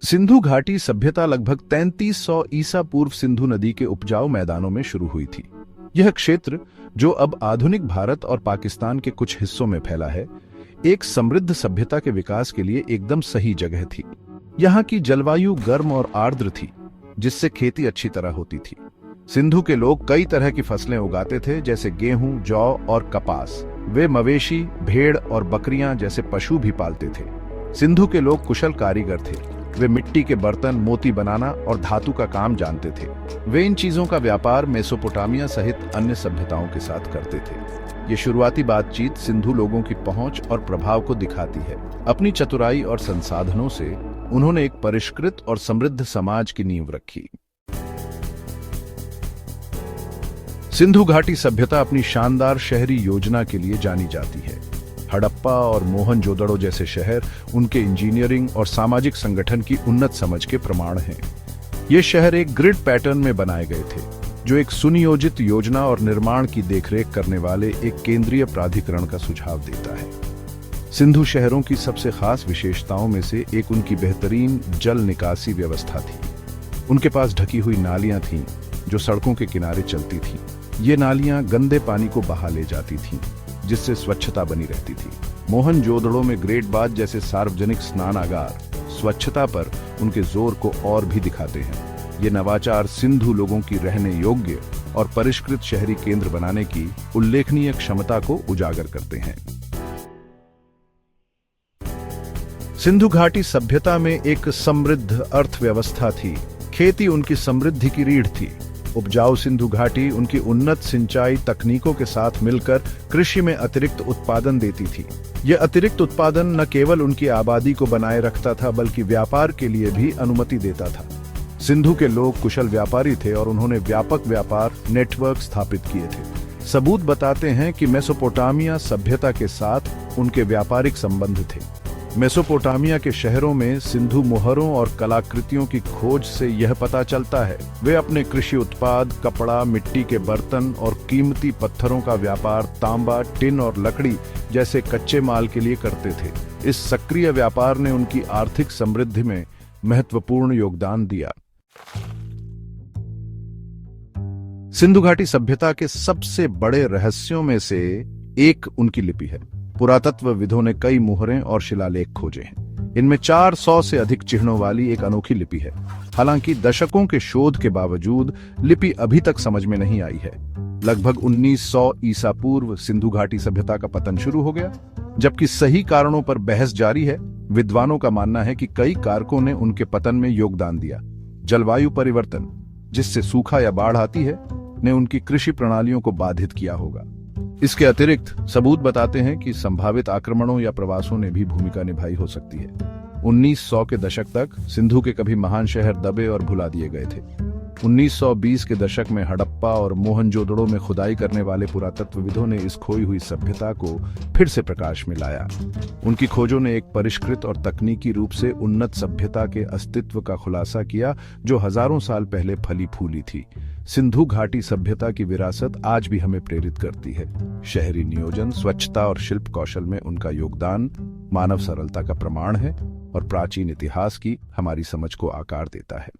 सिंधु घाटी सभ्यता लगभग 3300 ईसा पूर्व सिंधु नदी के उपजाऊ मैदानों में शुरू हुई थी। यह क्षेत्र, जो अब आधुनिक भारत और पाकिस्तान के कुछ हिस्सों में फैला है, एक समृद्ध सभ्यता के विकास के लिए एकदम सही जगह थी। यहाँ की जलवायु गर्म और आर्द्र थी, जिससे खेती अच्छी तरह होती थी। सिंधु के लोग कई तरह की फसलें उगाते थे, जैसे गेहूं, जौ और कपास। वे मवेशी, भेड़ और बकरियां जैसे पशु भी पालते थे। सिंधु के लोग कुशल कारीगर थे। वे मिट्टी के बर्तन, मोती बनाना और धातु का काम जानते थे। वे इन चीजों का व्यापार मेसोपोटामिया सहित अन्य सभ्यताओं के साथ करते थे। ये शुरुआती बातचीत सिंधु लोगों की पहुंच और प्रभाव को दिखाती है। अपनी चतुराई और संसाधनों से उन्होंने एक परिष्कृत और समृद्ध समाज की नींव रखी। सिंधु घाटी सभ्यता अपनी शानदार शहरी योजना के लिए जानी जाती है। हड़प्पा और मोहनजोदड़ो जैसे शहर उनके इंजीनियरिंग और सामाजिक संगठन की उन्नत समझ के प्रमाण हैं। ये शहर एक ग्रिड पैटर्न में बनाए गए थे, जो एक सुनियोजित योजना और निर्माण की देखरेख करने वाले एक केंद्रीय प्राधिकरण का सुझाव देता है। सिंधु शहरों की सबसे खास विशेषताओं में से एक उनकी बेहतरीन जल निकासी व्यवस्था थी। उनके पास ढकी हुई नालियां थीं, जो सड़कों के किनारे चलती थीं। ये नालियां गंदे पानी को बहा ले जाती थीं, जिससे स्वच्छता बनी रहती थी। मोहनजोदड़ो में ग्रेट बाथ जैसे सार्वजनिक स्नानागार स्वच्छता पर उनके जोर को और भी दिखाते हैं। ये नवाचार सिंधु लोगों की रहने योग्य और परिष्कृत शहरी केंद्र बनाने की उल्लेखनीय क्षमता को उजागर करते हैं। सिंधु घाटी सभ्यता में एक समृद्ध अर्थव्यवस्था थी। खेती उनकी समृद्धि की रीढ़ थी। उपजाऊ सिंधु घाटी उनकी उन्नत सिंचाई तकनीकों के साथ मिलकर कृषि में अतिरिक्त उत्पादन देती थी। यह अतिरिक्त उत्पादन न केवल उनकी आबादी को बनाए रखता था, बल्कि व्यापार के लिए भी अनुमति देता था। सिंधु के लोग कुशल व्यापारी थे और उन्होंने व्यापक व्यापार नेटवर्क स्थापित किए थे। सबूत बताते हैं कि मेसोपोटामिया सभ्यता के साथ उनके व्यापारिक संबंध थे। मेसोपोटामिया के शहरों में सिंधु मोहरों और कलाकृतियों की खोज से यह पता चलता है। वे अपने कृषि उत्पाद, कपड़ा, मिट्टी के बर्तन और कीमती पत्थरों का व्यापार तांबा, टिन और लकड़ी जैसे कच्चे माल के लिए करते थे। इस सक्रिय व्यापार ने उनकी आर्थिक समृद्धि में महत्वपूर्ण योगदान दिया। सिंधु घाटी सभ्यता के सबसे बड़े रहस्यों में से एक उनकी लिपि है। पुरातत्वविदों ने कई मुहरें और शिलालेख खोजे हैं। इनमें 400 से अधिक चिन्हों वाली एक अनोखी लिपि है। हालांकि दशकों के शोध के बावजूद लिपि अभी तक समझ में नहीं आई है। लगभग 1900 ईसा पूर्व सिंधु घाटी सभ्यता का पतन शुरू हो गया, जबकि सही कारणों पर बहस जारी है। विद्वानों का मानना है कि कई कारकों ने उनके पतन में योगदान दिया। जलवायु परिवर्तन, जिससे सूखा या बाढ़ आती है, ने उनकी कृषि प्रणालियों को बाधित किया होगा। इसके अतिरिक्त सबूत बताते हैं कि संभावित आक्रमणों या प्रवासों ने भी भूमिका निभाई हो सकती है। 1900 के दशक तक सिंधु के कभी महान शहर दबे और भुला दिए गए थे। 1920 के दशक में हड़प्पा और मोहनजोदड़ो में खुदाई करने वाले पुरातत्वविदों ने इस खोई हुई सभ्यता को फिर से प्रकाश में लाया। उनकी खोजों ने एक परिष्कृत और तकनीकी रूप से उन्नत सभ्यता के अस्तित्व का खुलासा किया, जो हजारों साल पहले फली फूली थी। सिंधु घाटी सभ्यता की विरासत आज भी हमें प्रेरित करती है। शहरी नियोजन, स्वच्छता और शिल्प कौशल में उनका योगदान मानव सरलता का प्रमाण है और प्राचीन इतिहास की हमारी समझ को आकार देता है।